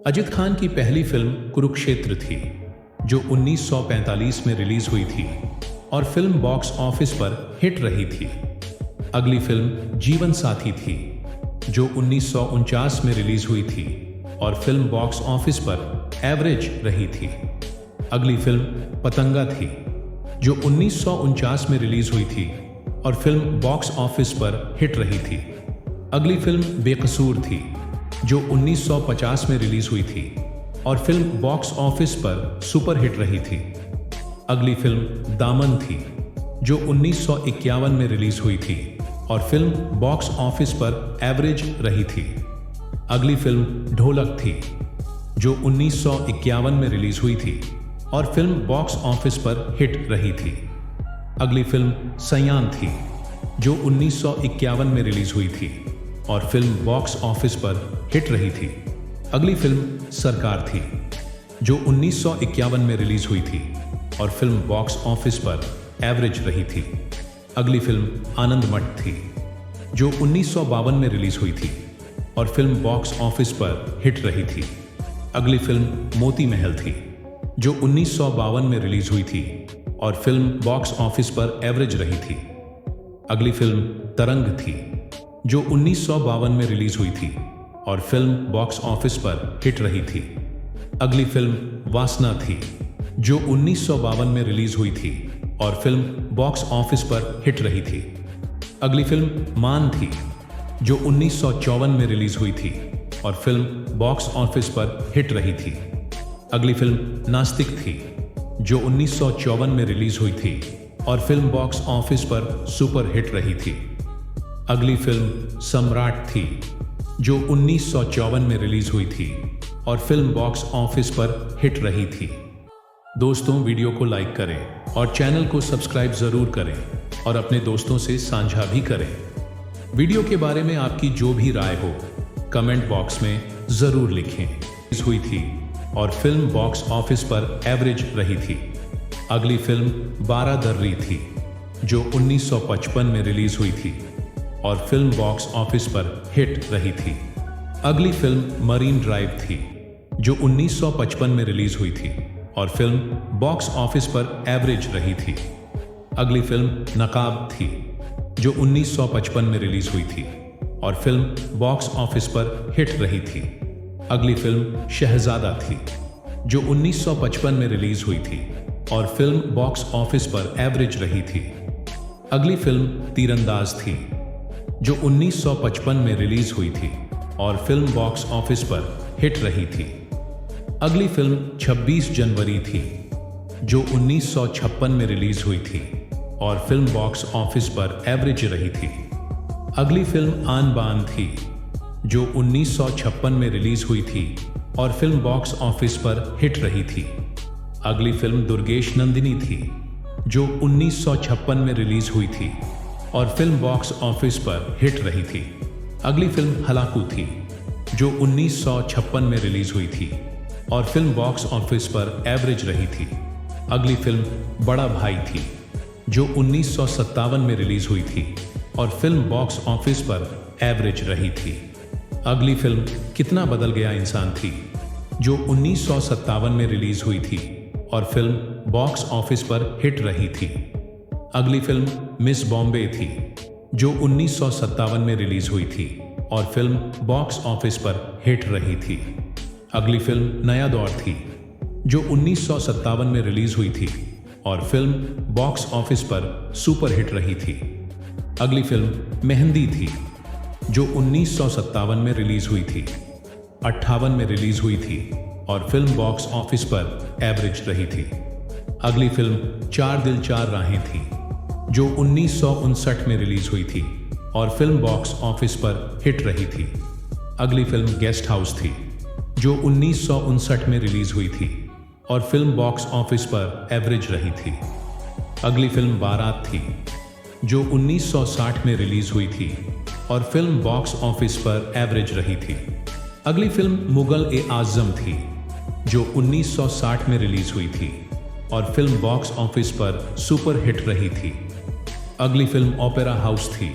अजित खान की पहली फिल्म कुरुक्षेत्र थी, जो 1945 में रिलीज हुई थी और फिल्म बॉक्स ऑफिस पर हिट रही थी। अगली फिल्म जीवन साथी थी, जो 1949 में रिलीज हुई थी और फिल्म बॉक्स ऑफिस पर एवरेज रही थी। अगली फिल्म पतंगा थी, जो 1949 में रिलीज हुई थी और फिल्म बॉक्स ऑफिस पर हिट रही थी। अगली फिल्म बेकसूर थी, जो 1950 में रिलीज हुई थी और फिल्म बॉक्स ऑफिस पर सुपर हिट रही थी। अगली फिल्म दामन थी, जो 1951 में रिलीज हुई थी और फिल्म बॉक्स ऑफिस पर एवरेज रही थी। अगली फिल्म ढोलक थी, जो 1951 में रिलीज हुई थी और फिल्म बॉक्स ऑफिस पर हिट रही थी। अगली फिल्म सयान थी, जो 1951 में रिलीज हुई थी और फिल्म बॉक्स ऑफिस पर हिट रही थी। अगली फिल्म सरकार थी, जो 1951 में रिलीज हुई थी और फिल्म बॉक्स ऑफिस पर एवरेज रही थी। अगली फिल्म आनंद मठ थी, जो 1952 में रिलीज हुई थी और फिल्म बॉक्स ऑफिस पर हिट रही थी। अगली फिल्म मोती महल थी, जो 1952 में रिलीज हुई थी और फिल्म बॉक्स ऑफिस पर एवरेज रही थी। अगली फिल्म तरंग थी, जो 1952 में रिलीज हुई थी और फिल्म बॉक्स ऑफिस पर हिट रही थी। अगली फिल्म वासना थी, जो 1952 में रिलीज हुई थी और फिल्म बॉक्स ऑफिस पर हिट रही थी। अगली फिल्म मान थी, जो 1954 में रिलीज हुई थी और फिल्म बॉक्स ऑफिस पर हिट रही थी। अगली फिल्म नास्तिक थी, जो 1954 में रिलीज हुई थी और फिल्म बॉक्स ऑफिस पर सुपर हिट रही थी। अगली फिल्म सम्राट थी, जो 1954 में रिलीज हुई थी और फिल्म बॉक्स ऑफिस पर हिट रही थी। दोस्तों, वीडियो को लाइक करें और चैनल को सब्सक्राइब जरूर करें और अपने दोस्तों से साझा भी करें। वीडियो के बारे में आपकी जो भी राय हो कमेंट बॉक्स में जरूर लिखें। रिलीज हुई थी और फिल्म बॉक्स ऑफिस पर एवरेज रही थी। अगली फिल्म बारादर्री थी, जो 1955 में रिलीज हुई थी और फिल्म बॉक्स ऑफिस पर हिट रही थी। अगली फिल्म मरीन ड्राइव थी, जो 1955 में रिलीज हुई थी और फिल्म बॉक्स ऑफिस पर एवरेज रही थी। अगली फिल्म नकाब थी, जो 1955 में रिलीज हुई थी और फिल्म बॉक्स ऑफिस पर हिट रही थी। अगली फिल्म शहजादा थी, जो 1955 में रिलीज हुई थी और फिल्म बॉक्स ऑफिस पर एवरेज रही थी। अगली फिल्म तीरंदाज थी, जो 1955 में रिलीज हुई थी और फिल्म बॉक्स ऑफिस पर हिट रही थी। अगली फिल्म 26 जनवरी थी, जो 1956 में रिलीज हुई थी और फिल्म बॉक्स ऑफिस पर एवरेज रही थी। अगली फिल्म आन बान थी, जो 1956 में रिलीज हुई थी और फिल्म बॉक्स ऑफिस पर हिट रही थी। अगली फिल्म दुर्गेश नंदिनी थी, जो 1956 में रिलीज हुई थी और फिल्म बॉक्स ऑफिस पर हिट रही थी। अगली फिल्म हलाकू थी, जो 1956 में रिलीज हुई थी और फिल्म बॉक्स ऑफिस पर एवरेज रही थी। अगली फिल्म बड़ा भाई थी, जो 1957 में रिलीज हुई थी और फिल्म बॉक्स ऑफिस पर एवरेज रही थी। अगली फिल्म कितना बदल गया इंसान थी, जो 1957 में रिलीज हुई थी और फिल्म बॉक्स ऑफिस पर हिट रही थी। अगली फिल्म मिस बॉम्बे थी, जो 1957 में रिलीज हुई थी और फिल्म बॉक्स ऑफिस पर हिट रही थी। अगली फिल्म नया दौर थी, जो 1957 में रिलीज हुई थी और फिल्म बॉक्स ऑफिस पर सुपर हिट रही थी। अगली फिल्म मेहंदी थी, जो 1957 में रिलीज हुई थी, 58 में रिलीज हुई थी और फिल्म बॉक्स ऑफिस पर एवरेज रही थी। अगली फिल्म चार दिल चार राहें थी, जो 1959 में रिलीज हुई थी और फिल्म बॉक्स ऑफिस पर हिट रही थी। अगली फिल्म गेस्ट हाउस थी, जो 1959 में रिलीज हुई थी और फिल्म बॉक्स ऑफिस पर एवरेज रही थी। अगली फिल्म बारात थी, जो 1960 में रिलीज हुई थी और फिल्म बॉक्स ऑफिस पर एवरेज रही थी। अगली फिल्म मुगल-ए-आज़म थी, जो 1960 में रिलीज हुई थी और फिल्म बॉक्स ऑफिस पर सुपर हिट रही थी। अगली फिल्म ओपेरा हाउस थी,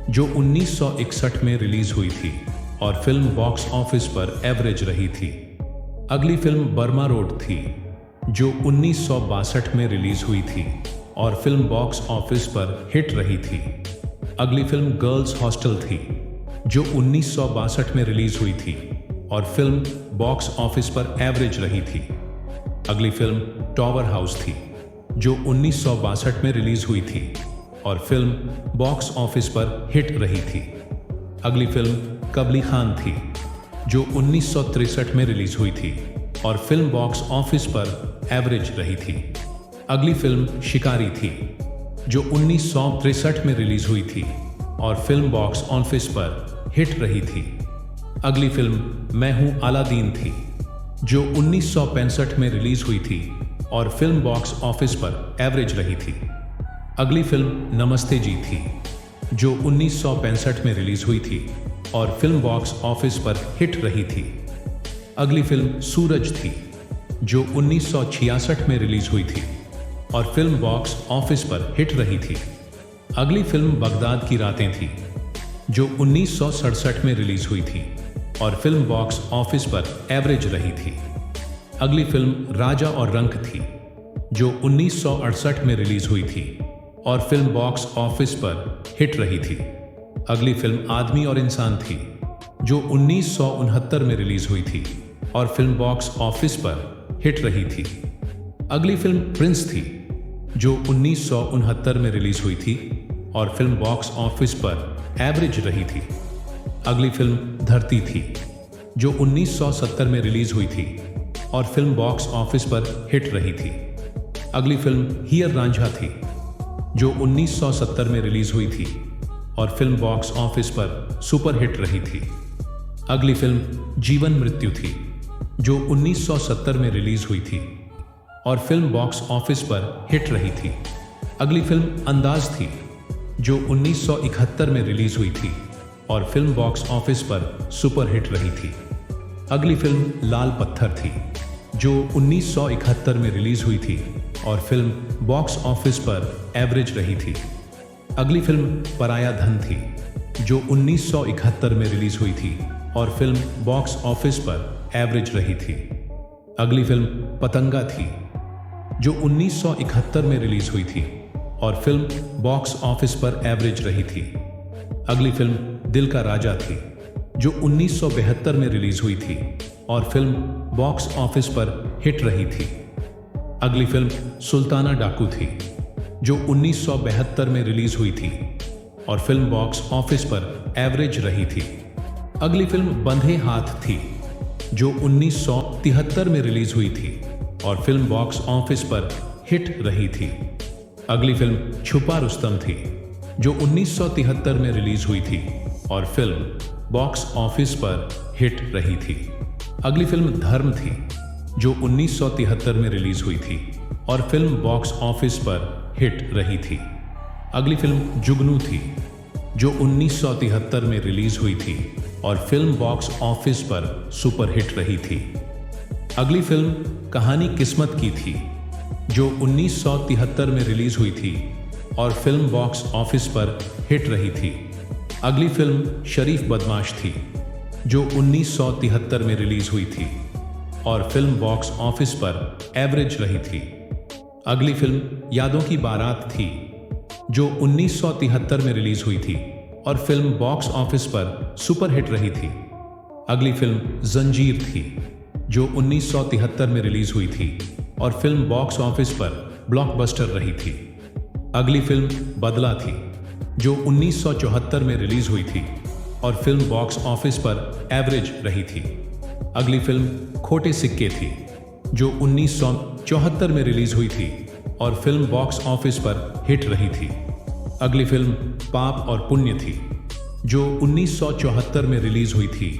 जो 1961 में रिलीज हुई थी और फिल्म बॉक्स ऑफिस पर एवरेज रही थी। अगली फिल्म बर्मा रोड थी, जो 1962 में रिलीज हुई थी और फिल्म बॉक्स ऑफिस पर हिट रही थी। अगली फिल्म गर्ल्स हॉस्टल थी, जो 1962 में रिलीज हुई थी और फिल्म बॉक्स ऑफिस पर एवरेज रही थी। अगली फिल्म टॉवर हाउस थी, जो 1962 में रिलीज हुई थी और फिल्म बॉक्स ऑफिस पर हिट रही थी। अगली फिल्म कबली खान थी, जो 1963 में रिलीज हुई थी और फिल्म बॉक्स ऑफिस पर एवरेज रही थी। अगली फिल्म शिकारी थी, जो 1963 में रिलीज हुई थी और फिल्म बॉक्स ऑफिस पर हिट रही थी। अगली फिल्म मैं हूं अलादीन थी, जो 1965 में रिलीज हुई थी और फिल्म बॉक्स ऑफिस पर एवरेज रही थी। अगली फिल्म नमस्ते जी थी, जो 1965 में रिलीज हुई थी और फिल्म बॉक्स ऑफिस पर हिट रही थी। अगली फिल्म सूरज थी, जो 1966 में रिलीज हुई थी और फिल्म बॉक्स ऑफिस पर हिट रही थी। अगली फिल्म बगदाद की रातें थी, जो 1967 में रिलीज हुई थी और फिल्म बॉक्स ऑफिस पर एवरेज रही थी। अगली फिल्म राजा और रंक थी, जो 1968 में रिलीज हुई थी और फिल्म बॉक्स ऑफिस पर हिट रही थी। अगली फिल्म आदमी और इंसान थी, जो 1969 में रिलीज हुई थी और फिल्म बॉक्स ऑफिस पर हिट रही थी। अगली फिल्म प्रिंस थी, जो 1969 में रिलीज हुई थी और फिल्म बॉक्स ऑफिस पर एवरेज रही थी। अगली फिल्म धरती थी, जो 1970 में रिलीज हुई थी और फिल्म बॉक्स ऑफिस पर हिट रही थी। अगली फिल्म हीर रांझा थी, जो 1970 में रिलीज हुई थी और फिल्म बॉक्स ऑफिस पर सुपर हिट रही थी। अगली फिल्म जीवन मृत्यु थी, जो 1970 में रिलीज हुई थी और फिल्म बॉक्स ऑफिस पर हिट रही थी। अगली फिल्म अंदाज थी, जो 1971 में रिलीज हुई थी और फिल्म बॉक्स ऑफिस पर सुपर हिट रही थी। अगली फिल्म लाल पत्थर थी, जो 1971 में रिलीज हुई थी और फिल्म बॉक्स ऑफिस पर एवरेज रही थी। अगली फिल्म पराया धन थी, जो 1971 में रिलीज हुई थी और फिल्म बॉक्स ऑफिस पर एवरेज रही थी। अगली फिल्म पतंगा थी, जो 1971 में रिलीज हुई थी और फिल्म बॉक्स ऑफिस पर एवरेज रही थी। अगली फिल्म दिल का राजा थी, जो 1972 में रिलीज हुई थी और फिल्म बॉक्स ऑफिस पर हिट रही थी। अगली फिल्म सुल्ताना डाकू थी, जो 1972 में रिलीज हुई थी और फिल्म बॉक्स ऑफिस पर एवरेज रही थी। अगली फिल्म बंधे हाथ थी, जो 1973 में रिलीज हुई थी और फिल्म बॉक्स ऑफिस पर हिट रही थी। अगली फिल्म छुपा रुस्तम थी, जो 1973 में रिलीज हुई थी और फिल्म बॉक्स ऑफिस पर हिट रही थी। अगली फिल्म धर्म थी, जो 1973 में रिलीज हुई थी और फिल्म बॉक्स ऑफिस पर हिट रही थी। अगली फिल्म जुगनू थी, जो 1973 में रिलीज हुई थी और फिल्म बॉक्स ऑफिस पर सुपर हिट रही थी। अगली फिल्म कहानी किस्मत की थी, जो 1973 में रिलीज हुई थी और फिल्म बॉक्स ऑफिस पर हिट रही थी। अगली फिल्म शरीफ बदमाश थी, जो 1973 में रिलीज हुई थी और फिल्म बॉक्स ऑफिस पर एवरेज रही थी। अगली फिल्म यादों की बारात थी, जो 1973 में रिलीज हुई थी और फिल्म बॉक्स ऑफिस पर सुपर हिट रही थी। अगली फिल्म जंजीर थी, जो 1973 में रिलीज हुई थी और फिल्म बॉक्स ऑफिस पर ब्लॉकबस्टर रही थी। अगली फिल्म बदला थी, जो 1974 में रिलीज हुई थी और फिल्म बॉक्स ऑफिस पर एवरेज रही थी। अगली फिल्म खोटे सिक्के थी, जो 1974 में रिलीज हुई थी और फिल्म बॉक्स ऑफिस पर हिट रही थी। अगली फिल्म पाप और पुण्य थी, जो 1974 में रिलीज हुई थी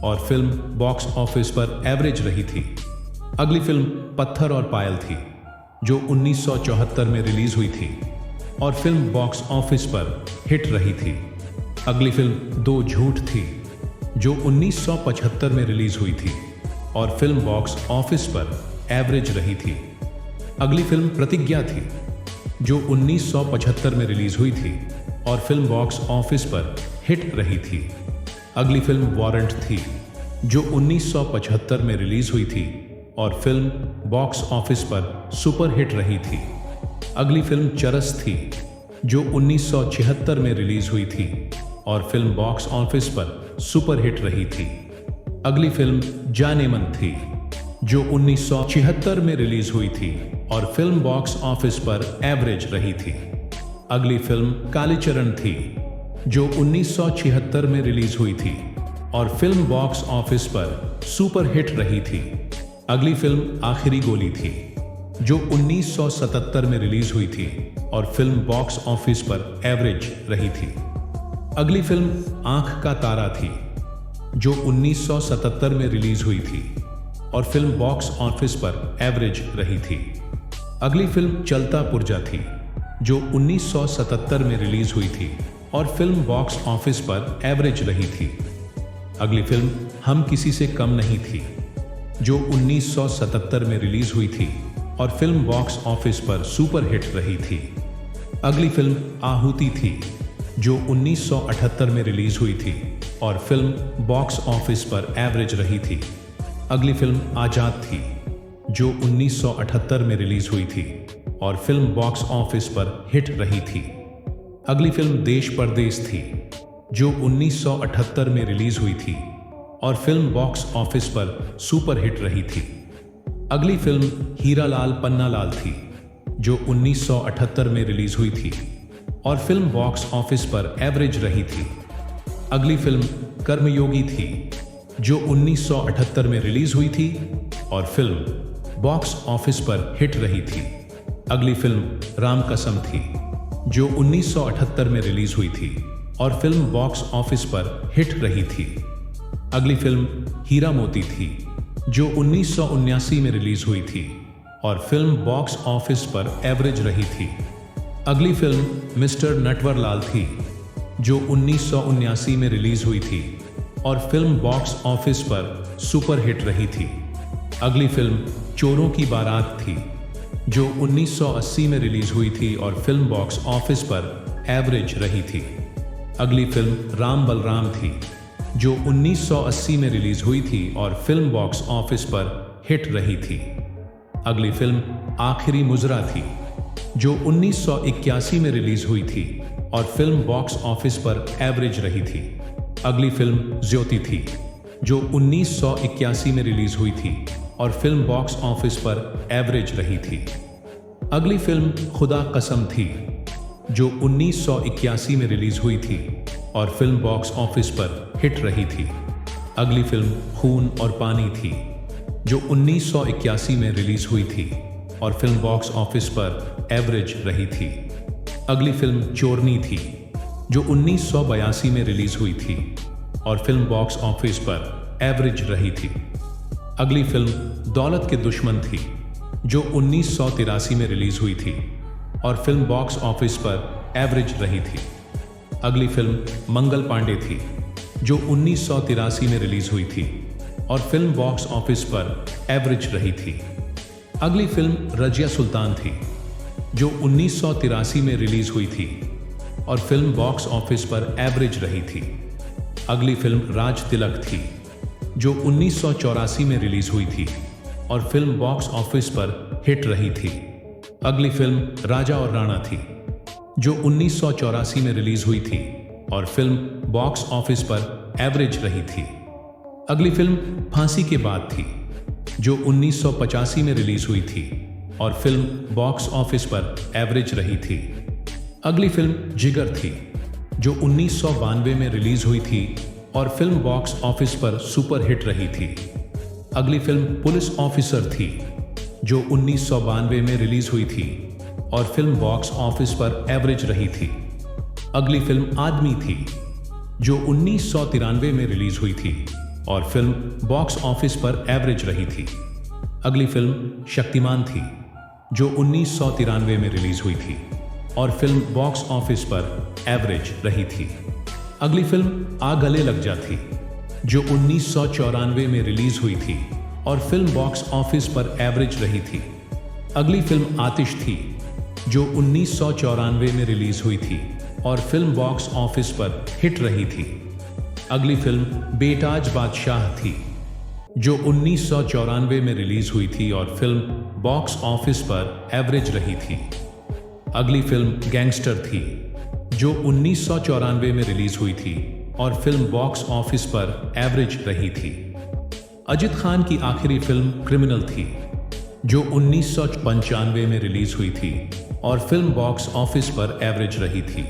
और फिल्म बॉक्स ऑफिस पर एवरेज रही थी। अगली फिल्म पत्थर और पायल थी, जो 1974 में रिलीज हुई थी और फिल्म बॉक्स ऑफिस पर हिट रही थी। अगली फिल्म दो झूठ थी, जो 1975 में रिलीज हुई थी और फिल्म बॉक्स ऑफिस पर एवरेज रही थी। अगली फिल्म प्रतिज्ञा थी, जो 1975 में रिलीज हुई थी और फिल्म बॉक्स ऑफिस पर हिट रही थी। अगली फिल्म वारंट थी, जो 1975 में रिलीज हुई थी और फिल्म बॉक्स ऑफिस पर सुपरहिट रही थी। अगली फिल्म चरस थी, जो 1976 में रिलीज हुई थी और फिल्म बॉक्स ऑफिस पर सुपरहिट रही थी। अगली फिल्म जानेमन थी, जो 1976 में रिलीज हुई थी और फिल्म बॉक्स ऑफिस पर एवरेज रही थी। अगली फिल्म कालीचरण थी, जो 1976 में रिलीज हुई थी और फिल्म बॉक्स ऑफिस पर सुपरहिट रही थी। अगली फिल्म आखिरी गोली थी, जो 1977 में रिलीज हुई थी और फिल्म बॉक्स ऑफिस पर एवरेज रही थी। अगली फिल्म आंख का तारा थी, जो 1977 में रिलीज हुई थी और फिल्म बॉक्स ऑफिस पर एवरेज रही थी। अगली फिल्म चलता पुर्जा थी, जो 1977 में रिलीज हुई थी और फिल्म बॉक्स ऑफिस पर एवरेज रही थी। अगली फिल्म हम किसी से कम नहीं थी, जो 1977 में रिलीज हुई थी और फिल्म बॉक्स ऑफिस पर सुपरहिट रही थी। अगली फिल्म आहुति थी, जो 1978 में रिलीज हुई थी और फिल्म बॉक्स ऑफिस पर एवरेज रही थी। अगली फिल्म आजाद थी, जो 1978 में रिलीज हुई थी और फिल्म बॉक्स ऑफिस पर हिट रही थी। अगली फिल्म देश परदेश थी, जो 1978 में रिलीज हुई थी और फिल्म बॉक्स ऑफिस पर सुपरहिट रही थी। अगली फिल्म हीरालाल पन्नालाल थी, जो 1978 में रिलीज हुई थी और फिल्म बॉक्स ऑफिस पर एवरेज रही थी। अगली फिल्म कर्मयोगी थी, जो 1978 में रिलीज हुई थी और फिल्म बॉक्स ऑफिस पर हिट रही थी। अगली फिल्म राम कसम थी, जो 1978 में रिलीज हुई थी और फिल्म बॉक्स ऑफिस पर हिट रही थी। अगली फिल्म हीरा मोती थी, जो 1979 में रिलीज हुई थी और फिल्म बॉक्स ऑफिस पर एवरेज रही थी। अगली फिल्म मिस्टर नटवरलाल थी, जो 1979 में रिलीज हुई थी और फिल्म बॉक्स ऑफिस पर सुपरहिट रही थी। अगली फिल्म चोरों की बारात थी, जो 1980 में रिलीज हुई थी और फिल्म बॉक्स ऑफिस पर एवरेज रही थी। अगली फिल्म राम बलराम थी, जो 1980 में रिलीज हुई थी और फिल्म बॉक्स ऑफिस पर हिट रही थी। अगली फिल्म आखिरी मुजरा थी, जो 1981 में रिलीज हुई थी और फिल्म बॉक्स ऑफिस पर एवरेज रही थी। अगली फिल्म ज्योति थी, जो 1981 में रिलीज हुई थी और फिल्म बॉक्स ऑफिस पर एवरेज रही थी। अगली फिल्म खुदा कसम थी, जो 1981 में रिलीज हुई थी और फिल्म बॉक्स ऑफिस पर हिट रही थी। अगली फिल्म खून और पानी थी, जो 1981 में रिलीज हुई थी और फिल्म बॉक्स ऑफिस पर एवरेज रही थी। अगली फिल्म चोरनी थी, जो 1982 में रिलीज हुई थी और फिल्म बॉक्स ऑफिस पर एवरेज रही थी। अगली फिल्म दौलत के दुश्मन थी, जो 1983 में रिलीज हुई थी और फिल्म बॉक्स ऑफिस पर एवरेज रही थी। अगली फिल्म मंगल पांडे थी, जो 1983 में रिलीज हुई थी और फिल्म बॉक्स ऑफिस पर एवरेज रही थी। अगली फिल्म रजिया सुल्तान थी, जो 1983 में रिलीज हुई थी और फिल्म बॉक्स ऑफिस पर एवरेज रही थी। अगली फिल्म राज तिलक थी, जो 1984 में रिलीज हुई थी और फिल्म बॉक्स ऑफिस पर हिट रही थी। अगली फिल्म राजा और राणा थी, जो 1984 में रिलीज हुई थी और फिल्म बॉक्स ऑफिस पर एवरेज रही थी। अगली फिल्म फांसी के बाद थी, जो 1985 में रिलीज हुई थी और फिल्म बॉक्स ऑफिस पर एवरेज रही थी। अगली फिल्म जिगर थी, जो 1992 में रिलीज हुई थी और फिल्म बॉक्स ऑफिस पर सुपर हिट रही थी। अगली फिल्म पुलिस ऑफिसर थी, जो 1992 में रिलीज हुई थी और फिल्म बॉक्स ऑफिस पर एवरेज रही थी। अगली फिल्म आदमी थी, जो 1993 में रिलीज हुई थी और फिल्म बॉक्स ऑफिस पर एवरेज रही थी। अगली फिल्म शक्तिमान थी, जो 1993 में रिलीज हुई थी और फिल्म बॉक्स ऑफिस पर एवरेज रही थी। अगली फिल्म आ गले लग जा थी, जो 1994 में रिलीज हुई थी और फिल्म बॉक्स ऑफिस पर एवरेज रही थी। अगली फिल्म आतिश थी, जो 1994 में रिलीज हुई थी और फिल्म बॉक्स ऑफिस पर हिट रही थी। अगली फिल्म बेताज बादशाह थी, जो 1994 में रिलीज हुई थी और फिल्म बॉक्स ऑफिस पर एवरेज रही थी। अगली फिल्म गैंगस्टर थी, जो 1994 में रिलीज हुई थी और फिल्म बॉक्स ऑफिस पर एवरेज रही थी। अजित खान की आखिरी फिल्म क्रिमिनल थी, जो 1995 में रिलीज हुई थी और फिल्म बॉक्स ऑफिस पर एवरेज रही थी।